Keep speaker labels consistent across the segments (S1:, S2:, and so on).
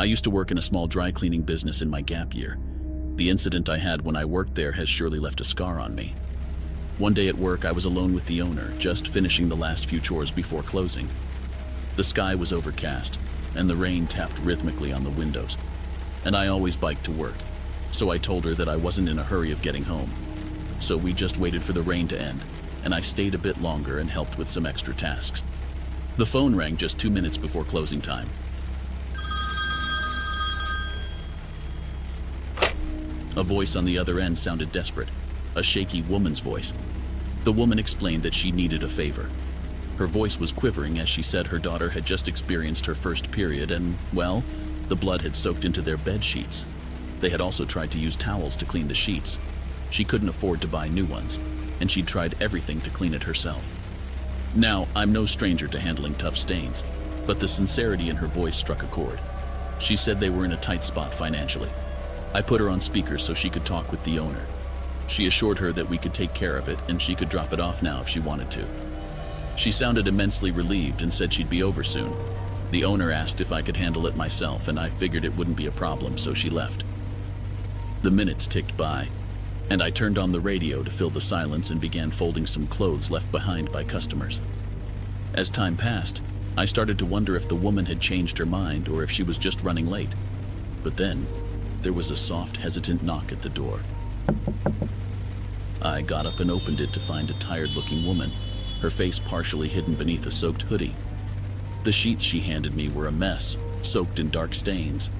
S1: used to work in a small dry cleaning business in my gap year. The incident I had when I worked there has surely left a scar on me. One day at work, I was alone with the owner, just finishing the last few chores before closing. The sky was overcast, and the rain tapped rhythmically on the windows. And I always biked to work, so I told her that I wasn't in a hurry of getting home. So we just waited for the rain to end, and I stayed a bit longer and helped with some extra tasks. The phone rang just 2 minutes before closing time. A voice on the other end sounded desperate, a shaky woman's voice. The woman explained that she needed a favor. Her voice was quivering as she said her daughter had just experienced her first period and, well, the blood had soaked into their bed sheets. They had also tried to use towels to clean the sheets. She couldn't afford to buy new ones, and she'd tried everything to clean it herself. Now, I'm no stranger to handling tough stains, but the sincerity in her voice struck a chord. She said they were in a tight spot financially. I put her on speaker so she could talk with the owner. She assured her that we could take care of it and she could drop it off now if she wanted to. She sounded immensely relieved and said she'd be over soon. The owner asked if I could handle it myself, and I figured it wouldn't be a problem, so she left. The minutes ticked by, and I turned on the radio to fill the silence and began folding some clothes left behind by customers. As time passed, I started to wonder if the woman had changed her mind or if she was just running late. But then, there was a soft, hesitant knock at the door. I got up and opened it to find a tired-looking woman, her face partially hidden beneath a soaked hoodie. The sheets she handed me were a mess, soaked in dark stains.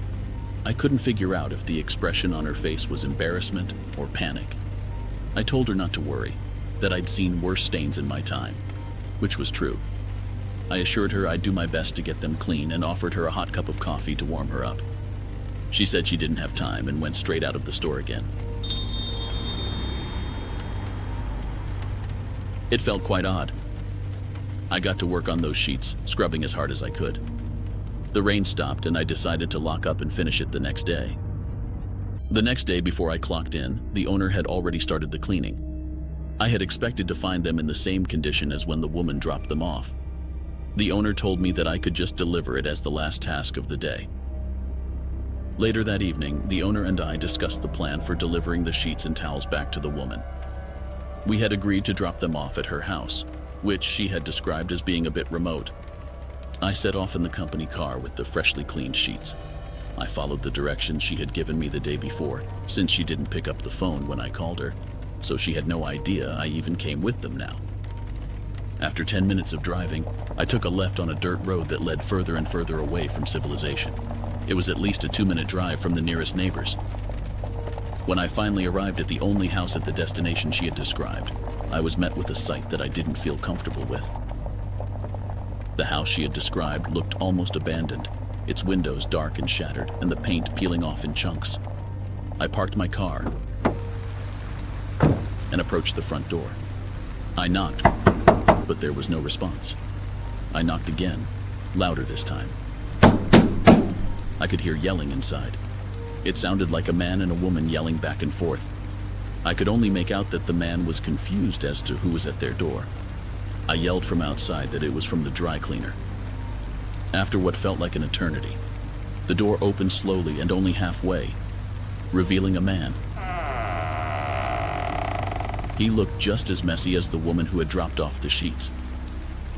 S1: I couldn't figure out if the expression on her face was embarrassment or panic. I told her not to worry, that I'd seen worse stains in my time, which was true. I assured her I'd do my best to get them clean and offered her a hot cup of coffee to warm her up. She said she didn't have time and went straight out of the store again. It felt quite odd. I got to work on those sheets, scrubbing as hard as I could. The rain stopped and I decided to lock up and finish it the next day. The next day before I clocked in, the owner had already started the cleaning. I had expected to find them in the same condition as when the woman dropped them off. The owner told me that I could just deliver it as the last task of the day. Later that evening, the owner and I discussed the plan for delivering the sheets and towels back to the woman. We had agreed to drop them off at her house, which she had described as being a bit remote. I set off in the company car with the freshly cleaned sheets. I followed the directions she had given me the day before, since she didn't pick up the phone when I called her, so she had no idea I even came with them now. After 10 minutes of driving, I took a left on a dirt road that led further and further away from civilization. It was at least a 2-minute drive from the nearest neighbors. When I finally arrived at the only house at the destination she had described, I was met with a sight that I didn't feel comfortable with. The house she had described looked almost abandoned, its windows dark and shattered, and the paint peeling off in chunks. I parked my car and approached the front door. I knocked, but there was no response. I knocked again, louder this time. I could hear yelling inside. It sounded like a man and a woman yelling back and forth. I could only make out that the man was confused as to who was at their door. I yelled from outside that it was from the dry cleaner. After what felt like an eternity, the door opened slowly and only halfway, revealing a man. He looked just as messy as the woman who had dropped off the sheets.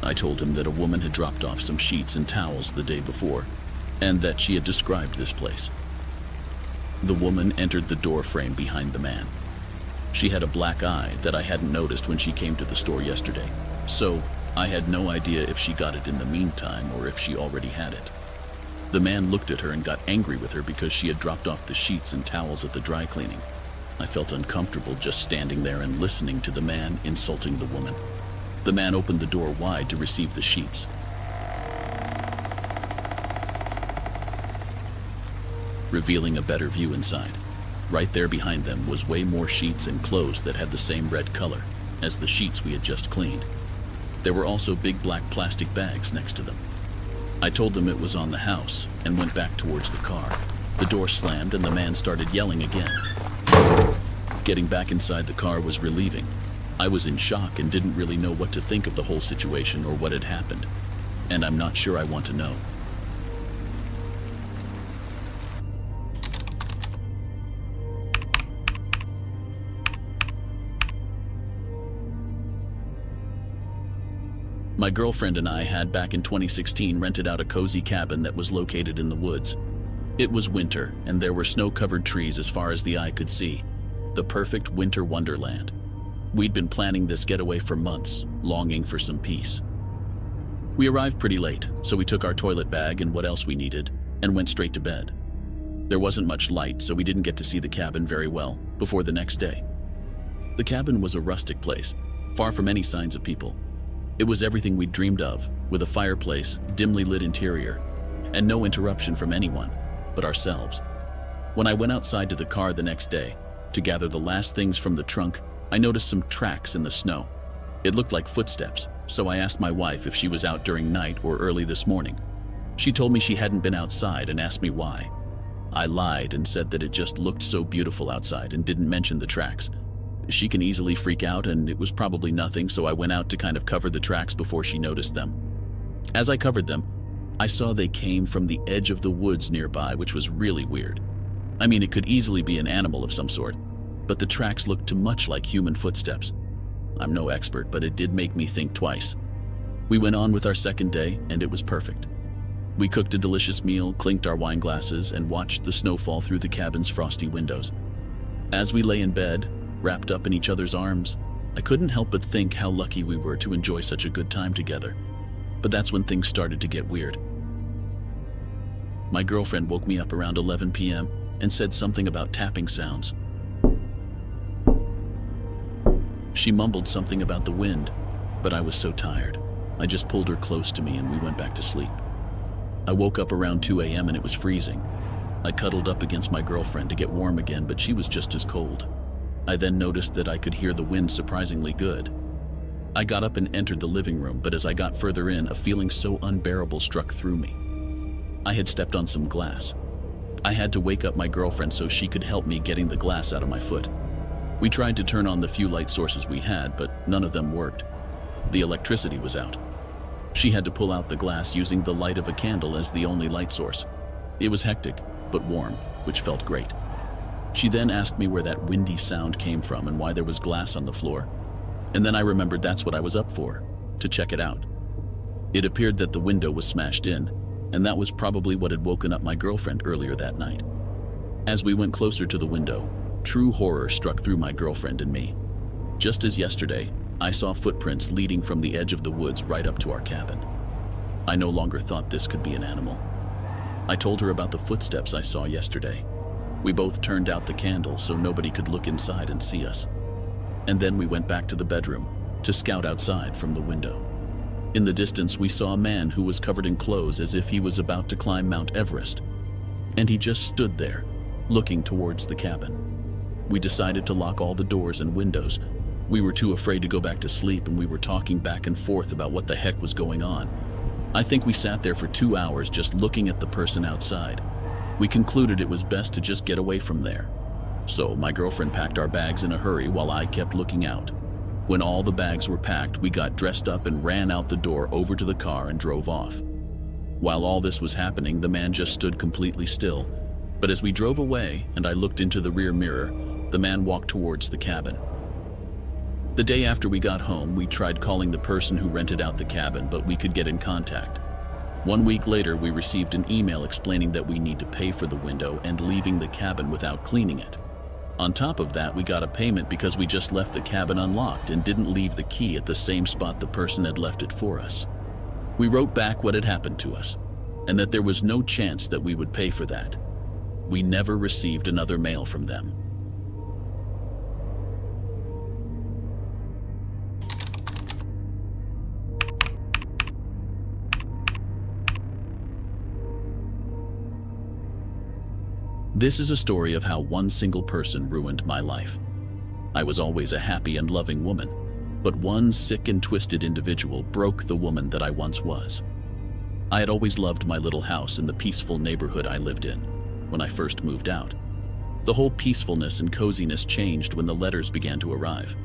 S1: I told him that a woman had dropped off some sheets and towels the day before, and that she had described this place. The woman entered the door frame behind the man. She had a black eye that I hadn't noticed when she came to the store yesterday, so I had no idea if she got it in the meantime or if she already had it. The man looked at her and got angry with her because she had dropped off the sheets and towels at the dry cleaning. I felt uncomfortable just standing there and listening to the man insulting the woman. The man opened the door wide to receive the sheets. Revealing a better view inside. Right there behind them was way more sheets and clothes that had the same red color as the sheets we had just cleaned. There were also big black plastic bags next to them. I told them it was on the house and went back towards the car. The door slammed and the man started yelling again. Getting back inside the car was relieving. I was in shock and didn't really know what to think of the whole situation or what had happened, and I'm not sure I want to know. My girlfriend and I had back in 2016 rented out a cozy cabin that was located in the woods. It was winter, and there were snow-covered trees as far as the eye could see. The perfect winter wonderland. We'd been planning this getaway for months, longing for some peace. We arrived pretty late, so we took our toilet bag and what else we needed, and went straight to bed. There wasn't much light, so we didn't get to see the cabin very well before the next day. The cabin was a rustic place, far from any signs of people. It was everything we'd dreamed of, with a fireplace, dimly lit interior, and no interruption from anyone but ourselves. When I went outside to the car the next day to gather the last things from the trunk, I noticed some tracks in the snow. It looked like footsteps, so I asked my wife if she was out during night or early this morning. She told me she hadn't been outside and asked me why. I lied and said that it just looked so beautiful outside and didn't mention the tracks. She can easily freak out, and it was probably nothing, so I went out to kind of cover the tracks before she noticed them. As I covered them, I saw they came from the edge of the woods nearby, which was really weird. I mean, it could easily be an animal of some sort, but the tracks looked too much like human footsteps. I'm no expert, but it did make me think twice. We went on with our second day, and it was perfect. We cooked a delicious meal, clinked our wine glasses, and watched the snow fall through the cabin's frosty windows. As we lay in bed, wrapped up in each other's arms, I couldn't help but think how lucky we were to enjoy such a good time together. But that's when things started to get weird. My girlfriend woke me up around 11 p.m. and said something about tapping sounds. She mumbled something about the wind, but I was so tired. I just pulled her close to me and we went back to sleep. I woke up around 2 a.m. and it was freezing. I cuddled up against my girlfriend to get warm again, but she was just as cold. I then noticed that I could hear the wind surprisingly good. I got up and entered the living room, but as I got further in, a feeling so unbearable struck through me. I had stepped on some glass. I had to wake up my girlfriend so she could help me getting the glass out of my foot. We tried to turn on the few light sources we had, but none of them worked. The electricity was out. She had to pull out the glass using the light of a candle as the only light source. It was hectic, but warm, which felt great. She then asked me where that windy sound came from and why there was glass on the floor. And then I remembered that's what I was up for, to check it out. It appeared that the window was smashed in, and that was probably what had woken up my girlfriend earlier that night. As we went closer to the window, true horror struck through my girlfriend and me. Just as yesterday, I saw footprints leading from the edge of the woods right up to our cabin. I no longer thought this could be an animal. I told her about the footsteps I saw yesterday. We both turned out the candle so nobody could look inside and see us. And then we went back to the bedroom to scout outside from the window. In the distance, we saw a man who was covered in clothes as if he was about to climb Mount Everest. And he just stood there, looking towards the cabin. We decided to lock all the doors and windows. We were too afraid to go back to sleep, and we were talking back and forth about what the heck was going on. I think we sat there for 2 hours just looking at the person outside. We concluded it was best to just get away from there. So my girlfriend packed our bags in a hurry while I kept looking out. When all the bags were packed, we got dressed up and ran out the door over to the car and drove off. While all this was happening, the man just stood completely still. But as we drove away and I looked into the rear mirror, the man walked towards the cabin. The day after we got home, we tried calling the person who rented out the cabin, but we could get in contact. 1 week later, we received an email explaining that we need to pay for the window and leaving the cabin without cleaning it. On top of that, we got a payment because we just left the cabin unlocked and didn't leave the key at the same spot the person had left it for us. We wrote back what had happened to us, and that there was no chance that we would pay for that. We never received another mail from them. This is a story of how one single person ruined my life. I was always a happy and loving woman, but one sick and twisted individual broke the woman that I once was. I had always loved my little house in the peaceful neighborhood I lived in when I first moved out. The whole peacefulness and coziness changed when the letters began to arrive.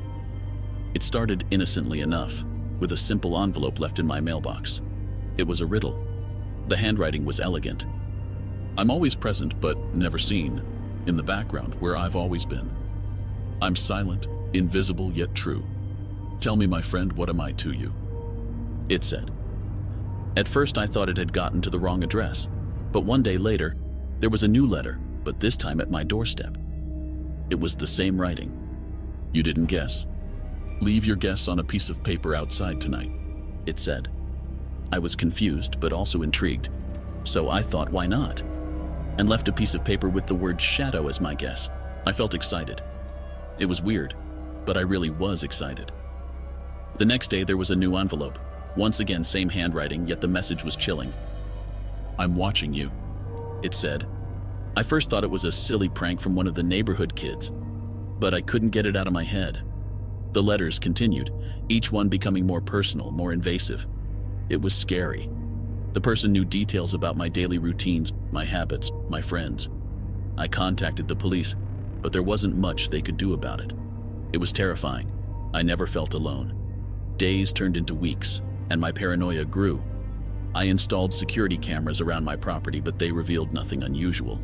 S1: It started innocently enough, with a simple envelope left in my mailbox. It was a riddle. The handwriting was elegant. I'm always present but never seen, in the background where I've always been. I'm silent, invisible yet true. Tell me, my friend, what am I to you? it said. At first I thought it had gotten to the wrong address, but one day later, there was a new letter, but this time at my doorstep. It was the same writing. You didn't guess. Leave your guess on a piece of paper outside tonight, it said. I was confused, but also intrigued, so I thought, why not? And left a piece of paper with the word shadow as my guess. I felt excited. It was weird, but I really was excited. The next day there was a new envelope. Once again, same handwriting, yet the message was chilling. I'm watching you, it said. I first thought it was a silly prank from one of the neighborhood kids, but I couldn't get it out of my head. The letters continued, each one becoming more personal, more invasive. It was scary. The person knew details about my daily routines, my habits, my friends. I contacted the police, but there wasn't much they could do about it. It was terrifying. I never felt alone. Days turned into weeks, and my paranoia grew. I installed security cameras around my property, but they revealed nothing unusual.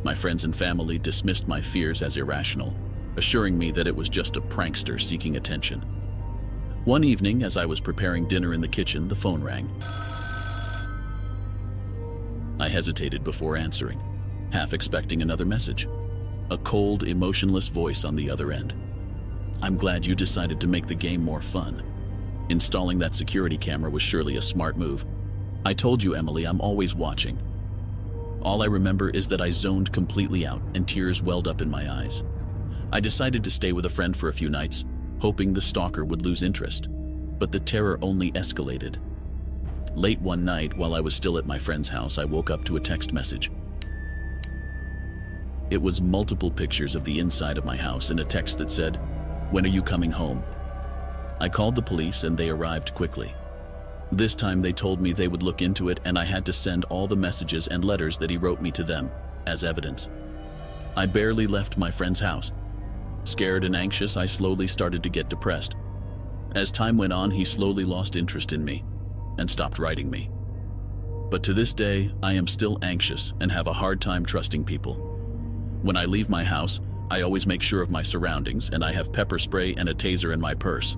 S1: My friends and family dismissed my fears as irrational, assuring me that it was just a prankster seeking attention. One evening, as I was preparing dinner in the kitchen, the phone rang. I hesitated before answering, half expecting another message. A cold, emotionless voice on the other end. I'm glad you decided to make the game more fun. Installing that security camera was surely a smart move. I told you, Emily, I'm always watching. All I remember is that I zoned completely out and tears welled up in my eyes. I decided to stay with a friend for a few nights, hoping the stalker would lose interest, but the terror only escalated. Late one night, while I was still at my friend's house, I woke up to a text message. It was multiple pictures of the inside of my house and a text that said, "When are you coming home?" I called the police and they arrived quickly. This time they told me they would look into it and I had to send all the messages and letters that he wrote me to them as evidence. I barely left my friend's house. Scared and anxious, I slowly started to get depressed. As time went on, he slowly lost interest in me and stopped writing me. But to this day, I am still anxious and have a hard time trusting people. When I leave my house, I always make sure of my surroundings and I have pepper spray and a taser in my purse.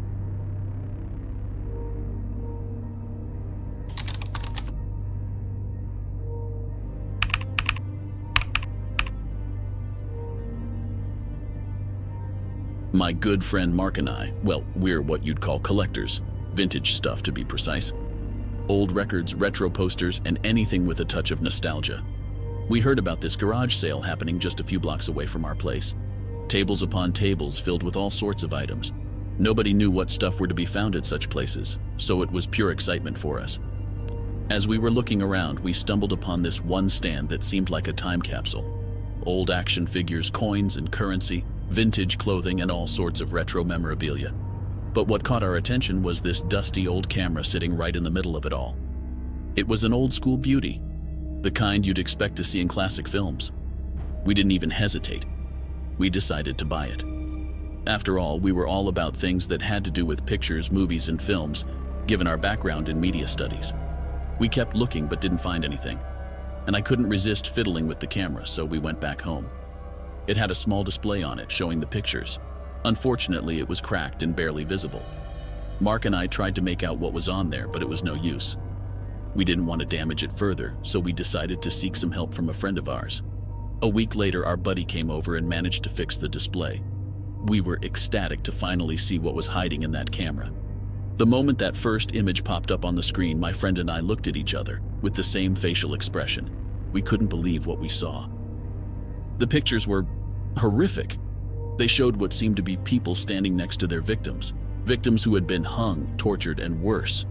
S1: My good friend Mark and I, well, we're what you'd call collectors, vintage stuff to be precise. Old records, retro posters, and anything with a touch of nostalgia. We heard about this garage sale happening just a few blocks away from our place. Tables upon tables filled with all sorts of items. Nobody knew what stuff were to be found at such places, so it was pure excitement for us. As we were looking around, we stumbled upon this one stand that seemed like a time capsule. Old action figures, coins and currency, vintage clothing, and all sorts of retro memorabilia. But what caught our attention was this dusty old camera sitting right in the middle of it all. It was an old school beauty, the kind you'd expect to see in classic films. We didn't even hesitate. We decided to buy it. After all, we were all about things that had to do with pictures, movies, and films, given our background in media studies. We kept looking but didn't find anything, and I couldn't resist fiddling with the camera, so we went back home. It had a small display on it showing the pictures. Unfortunately, it was cracked and barely visible. Mark and I tried to make out what was on there, but it was no use. We didn't want to damage it further, so we decided to seek some help from a friend of ours. A week later, our buddy came over and managed to fix the display. We were ecstatic to finally see what was hiding in that camera. The moment that first image popped up on the screen, my friend and I looked at each other with the same facial expression. We couldn't believe what we saw. The pictures were horrific. They showed what seemed to be people standing next to their victims who had been hung, tortured, and worse.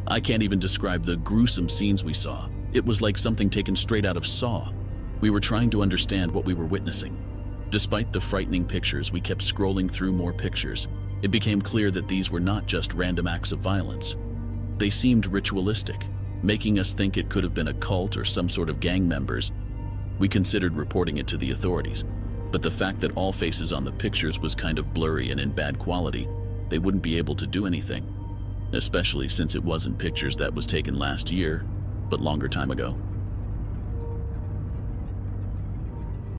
S1: I can't even describe the gruesome scenes we saw. It was like something taken straight out of Saw. We were trying to understand what we were witnessing. Despite the frightening pictures, we kept scrolling through more pictures. It became clear that these were not just random acts of violence. They seemed ritualistic, making us think it could have been a cult or some sort of gang members. We considered reporting it to the authorities, but the fact that all faces on the pictures was kind of blurry and in bad quality, they wouldn't be able to do anything, especially since it wasn't pictures that was taken last year, but longer time ago.